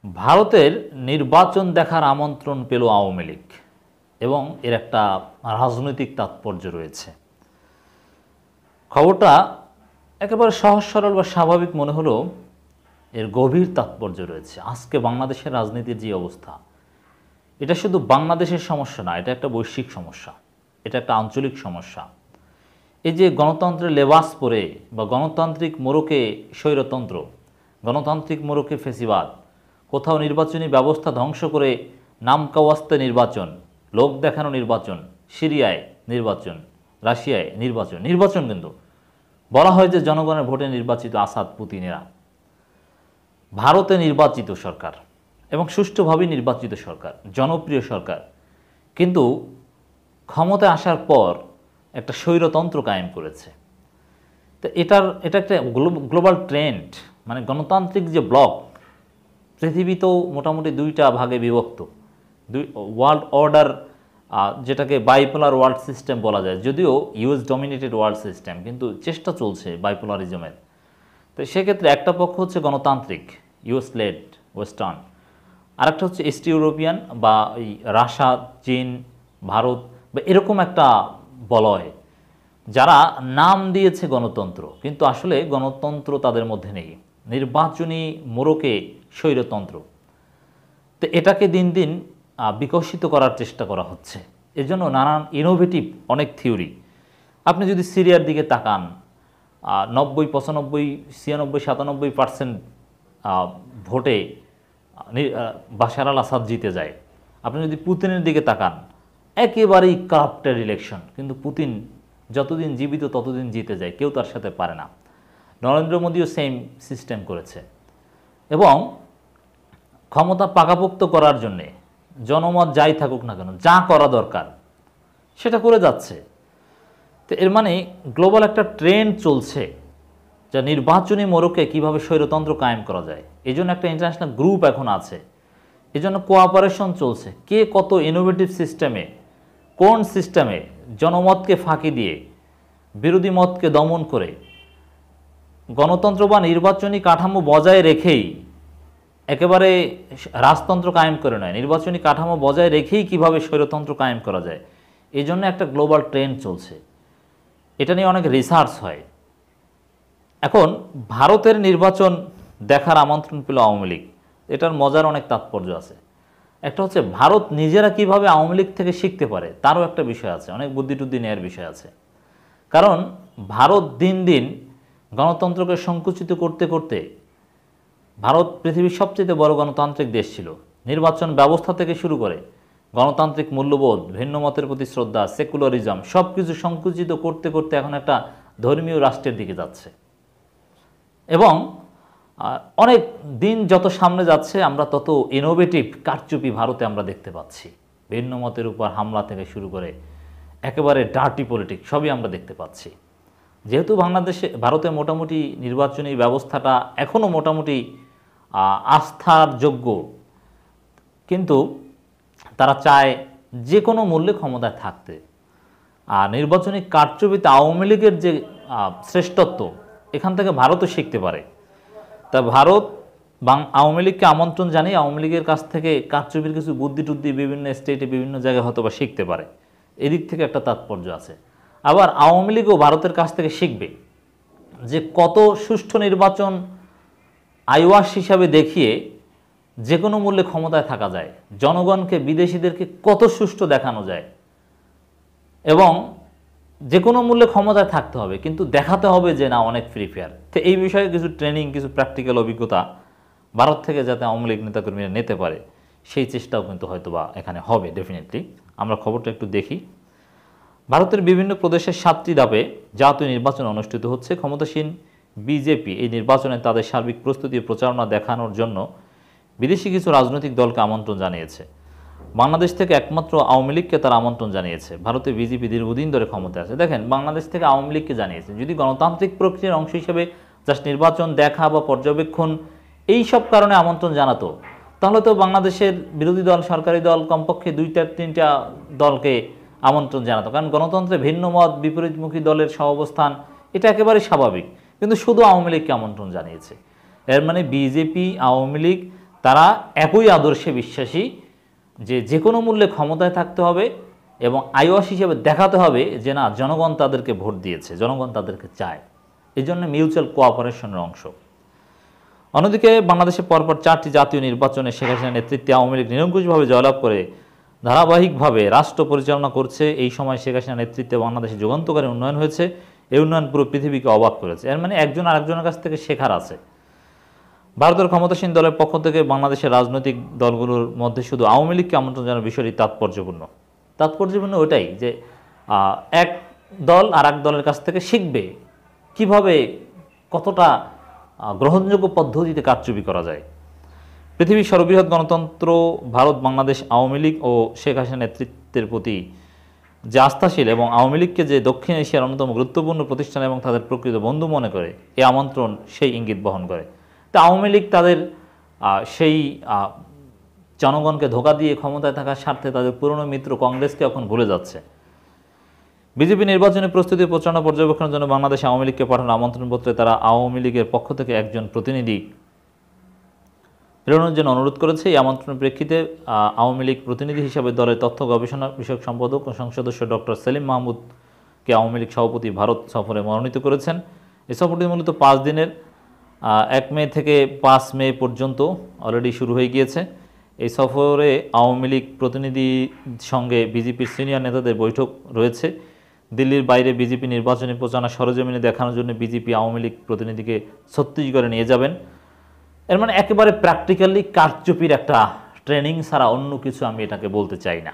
ভারতের নির্বাচন দেখার আমন্ত্রণ পেল আওয়ামী লীগ এবং এর একটা রাজনৈতিক তাৎপর্য রয়েছে। খবরটা একেবারে সহজ সরল বা স্বাভাবিক মনে হলেও এর গভীর তাৎপর্য রয়েছে। আজকে বাংলাদেশের রাজনীতির যে অবস্থা, এটা শুধু বাংলাদেশের সমস্যা না, এটা একটা বৈশ্বিক সমস্যা, এটা একটা আঞ্চলিক সমস্যা। এই যে গণতন্ত্রের লেবাস পরে বা গণতান্ত্রিক মোড়কে স্বৈরতন্ত্র, গণতান্ত্রিক মোড়কে ফেসিবাদ, কোথাও নির্বাচনী ব্যবস্থা ধ্বংস করে নামকাওয়াস্তে নির্বাচন, লোক দেখানো নির্বাচন, সিরিয়ায় নির্বাচন, রাশিয়ায় নির্বাচন, নির্বাচন কিন্তু বলা হয় যে জনগণের ভোটে নির্বাচিত আসাদ পুতিনেরা। ভারতে নির্বাচিত সরকার এবং সুষ্ঠুভাবে নির্বাচিত সরকার, জনপ্রিয় সরকার, কিন্তু ক্ষমতায় আসার পর একটা স্বৈরতন্ত্র কায়েম করেছে। তো এটা একটা গ্লোবাল ট্রেন্ড, মানে গণতান্ত্রিক যে ব্লক পৃথিবীতেও মোটামুটি দুইটা ভাগে বিভক্ত। ওয়ার্ল্ড অর্ডার, যেটাকে বাইপোলার ওয়ার্ল্ড সিস্টেম বলা যায়, যদিও ইউএস ডমিনেটেড ওয়ার্ল্ড সিস্টেম, কিন্তু চেষ্টা চলছে বাইপোলারিজমের। তো সেক্ষেত্রে একটা পক্ষ হচ্ছে গণতান্ত্রিক, ইউএস লেড ওয়েস্টার্ন, আরেকটা হচ্ছে ইস্ট ইউরোপিয়ান বা এই রাশিয়া, চীন, ভারত বা এরকম একটা বলয়, যারা নাম দিয়েছে গণতন্ত্র, কিন্তু আসলে গণতন্ত্র তাদের মধ্যে নেই, নির্বাচনী মোড়কে স্বৈরতন্ত্র। তো এটাকে দিন দিন বিকশিত করার চেষ্টা করা হচ্ছে। এর জন্য নানান ইনোভেটিভ অনেক থিওরি। আপনি যদি সিরিয়ার দিকে তাকান, 90, 95, 96, 97% ভোটে বাশার আল আসাদ জিতে যায়। আপনি যদি পুতিনের দিকে তাকান, একেবারেই কারাপ্টেড ইলেকশন, কিন্তু পুতিন যতদিন জীবিত ততদিন জিতে যায়, কেউ তার সাথে পারে না। নরেন্দ্র মোদীও সেম সিস্টেম করেছে এবং ক্ষমতা পাকাপোক্ত করার জন্যে জনমত যাই থাকুক না কেন, যা করা দরকার সেটা করে যাচ্ছে। তো এর মানে গ্লোবাল একটা ট্রেন্ড চলছে, যা নির্বাচনী মোড়কে কীভাবে স্বৈরতন্ত্র কায়েম করা যায়। এই জন্য একটা ইন্টারন্যাশনাল গ্রুপ এখন আছে, এই জন্য কোঅপারেশন চলছে। কে কত ইনোভেটিভ সিস্টেমে, কোন সিস্টেমে জনমতকে ফাঁকি দিয়ে বিরোধী মতকে দমন করে গণতন্ত্র বা নির্বাচনী কাঠামো বজায় রেখেই, একেবারে রাজতন্ত্র কায়েম করে নয়, নির্বাচনী কাঠামো বজায় রেখেই কিভাবে স্বৈরতন্ত্র কায়েম করা যায়, এই জন্য একটা গ্লোবাল ট্রেন্ড চলছে। এটা নিয়ে অনেক রিসার্চ হয়। এখন ভারতের নির্বাচন দেখার আমন্ত্রণ পেল আওয়ামী লীগ। এটার মজার অনেক তাৎপর্য আছে। একটা হচ্ছে ভারত নিজেরা কিভাবে আওয়ামী লীগ থেকে শিখতে পারে, তারও একটা বিষয় আছে, অনেক বুদ্ধি টুদ্ধি নেয়ার বিষয় আছে। কারণ ভারত দিন দিন গণতন্ত্রকে সংকুচিত করতে করতে, ভারত পৃথিবীর সবচেয়ে বড় গণতান্ত্রিক দেশ ছিল, নির্বাচন ব্যবস্থা থেকে শুরু করে গণতান্ত্রিক মূল্যবোধ, ভিন্ন মতের প্রতি শ্রদ্ধা, সেকুলারিজম, সব কিছু সংকুচিত করতে করতে এখন একটা ধর্মীয় রাষ্ট্রের দিকে যাচ্ছে। এবং অনেক দিন যত সামনে যাচ্ছে, আমরা তত ইনোভেটিভ কারচুপি ভারতে আমরা দেখতে পাচ্ছি। ভিন্ন মতের উপর হামলা থেকে শুরু করে একেবারে ডার্টি পলিটিক্স সবই আমরা দেখতে পাচ্ছি। যেহেতু ভারতে মোটামুটি নির্বাচনী ব্যবস্থাটা এখনও মোটামুটি আস্থার যোগ্য, কিন্তু তারা চায় যে কোনো মূল্যে ক্ষমতায় থাকতে। আর নির্বাচনী কারচুপিতে আওয়ামী লীগের যে শ্রেষ্ঠত্ব, এখান থেকে ভারতও শিখতে পারে। তা ভারত আওয়ামী লীগকে আমন্ত্রণ জানিয়ে আওয়ামী লীগের কাছ থেকে কারচুপির কিছু বুদ্ধি টুদ্ধি বিভিন্ন স্টেটে বিভিন্ন জায়গায় হয়তো বা শিখতে পারে। এদিক থেকে একটা তাৎপর্য আছে। আবার আওয়ামী লীগও ভারতের কাছ থেকে শিখবে যে কত সুষ্ঠু নির্বাচন আইওয়াস হিসাবে দেখিয়ে যে কোনো মূল্যে ক্ষমতায় থাকা যায়, জনগণকে, বিদেশিদেরকে কত সুষ্ঠু দেখানো যায়, এবং যে কোনো মূল্যে ক্ষমতায় থাকতে হবে, কিন্তু দেখাতে হবে যে না অনেক ফ্রি ফেয়ার। তো এই বিষয়ে কিছু ট্রেনিং, কিছু প্র্যাকটিক্যাল অভিজ্ঞতা ভারত থেকে যাতে আওয়ামী লীগ নেতাকর্মীরা নিতে পারে, সেই চেষ্টাও কিন্তু হয়তো বা এখানে হবে ডেফিনেটলি। আমরা খবরটা একটু দেখি। ভারতের বিভিন্ন প্রদেশের 7টি ধাপে জাতীয় নির্বাচন অনুষ্ঠিত হচ্ছে। ক্ষমতাসীন বিজেপি এই নির্বাচনে তাদের সার্বিক প্রস্তুতি প্রচারণা দেখানোর জন্য বিদেশি কিছু রাজনৈতিক দলকে আমন্ত্রণ জানিয়েছে। বাংলাদেশ থেকে একমাত্র আওয়ামী লীগকে তারা আমন্ত্রণ জানিয়েছে। ভারতে বিজেপি দীর্ঘদিন ধরে ক্ষমতায় আছে। দেখেন, বাংলাদেশ থেকে আওয়ামী লীগকে জানিয়েছে। যদি গণতান্ত্রিক প্রক্রিয়ার অংশ হিসেবে জাস্ট নির্বাচন দেখা বা পর্যবেক্ষণ এই সব কারণে আমন্ত্রণ জানাতো, তাহলে তো বাংলাদেশের বিরোধী দল, সরকারি দল কমপক্ষে 2-3টা দলকে আমন্ত্রণ জানাতো। কারণ গণতন্ত্রে ভিন্ন মত, বিপরীতমুখী দলের সহাবস্থান, এটা একেবারে স্বাভাবিক। কিন্তু শুধু আওয়ামী লীগকে আমন্ত্রণ জানিয়েছে। এর মানে বিজেপি, আওয়ামী লীগ তারা একই আদর্শে বিশ্বাসী যে যে কোনো মূল্যে ক্ষমতায় থাকতে হবে এবং আইওয়াস হিসেবে দেখাতে হবে যে না, জনগণ তাদেরকে ভোট দিয়েছে, জনগণ তাদেরকে চায়। এই জন্য মিউচুয়াল কোঅপারেশনের অংশ। অন্যদিকে বাংলাদেশে পরপর 4টি জাতীয় নির্বাচনে শেখ হাসিনার নেতৃত্বে আওয়ামী লীগ নিরঙ্কুশভাবে জয়লাভ করে ধারাবাহিকভাবে রাষ্ট্র পরিচালনা করছে। এই সময় শেখ হাসিনার নেতৃত্বে বাংলাদেশে যুগান্তকারী উন্নয়ন হয়েছে। এই উন্নয়ন পুরো পৃথিবীকে অবাক করেছে। এর মানে একজন আরেকজনের কাছ থেকে শেখার আছে। ভারতের ক্ষমতাসীন দলের পক্ষ থেকে বাংলাদেশের রাজনৈতিক দলগুলোর মধ্যে শুধু আওয়ামী লীগকে আমন্ত্রণ জানানোর বিষয়টি তাৎপর্যপূর্ণ ওটাই যে এক দল আর এক দলের কাছ থেকে শিখবে কিভাবে কতটা গ্রহণযোগ্য পদ্ধতিতে কারচুপি করা যায়। পৃথিবীর সর্ববৃহৎ গণতন্ত্র ভারত বাংলাদেশ আওয়ামী লীগ ও শেখ হাসিনার নেতৃত্বের প্রতি যে আস্থাশীল এবং আওয়ামী লীগকে যে দক্ষিণ এশিয়ার অন্যতম গুরুত্বপূর্ণ প্রতিষ্ঠান এবং তাদের প্রকৃত বন্ধু মনে করে, এই আমন্ত্রণ সেই ইঙ্গিত বহন করে। তা আওয়ামী লীগ তাদের সেই জনগণকে ধোঁকা দিয়ে ক্ষমতায় থাকার স্বার্থে তাদের পুরনো মিত্র কংগ্রেসকে এখন ভুলে যাচ্ছে। বিজেপি নির্বাচনী প্রস্তুতি প্রচারণা পর্যবেক্ষণের জন্য বাংলাদেশ আওয়ামী লীগকে পাঠানো আমন্ত্রণপত্রে তারা আওয়ামী লীগের পক্ষ থেকে একজন প্রতিনিধি প্রেরণের জন্য অনুরোধ করেছে। এই আমন্ত্রণের প্রেক্ষিতে আওয়ামী লীগ প্রতিনিধি হিসাবে দলের তথ্য গবেষণা বিষয়ক সম্পাদক ও সংসদ সদস্য ডক্টর সেলিম মাহমুদকে আওয়ামী লীগ সভাপতি ভারত সফরে মনোনীত করেছেন। এই সফরটি মূলত 5 দিনের 1 মে থেকে 5 মে পর্যন্ত অলরেডি শুরু হয়ে গিয়েছে। এই সফরে আওয়ামী লীগ প্রতিনিধির সঙ্গে বিজেপির সিনিয়র নেতাদের বৈঠক রয়েছে। দিল্লির বাইরে বিজেপি নির্বাচনী প্রচারণা সরজমিনে দেখানোর জন্য বিজেপি আওয়ামী লীগ প্রতিনিধিকে ছত্তিশগড়ে নিয়ে যাবেন। এর মানে একেবারে প্র্যাকটিক্যালি কারচুপির একটা ট্রেনিং ছাড়া অন্য কিছু আমি এটাকে বলতে চাই না।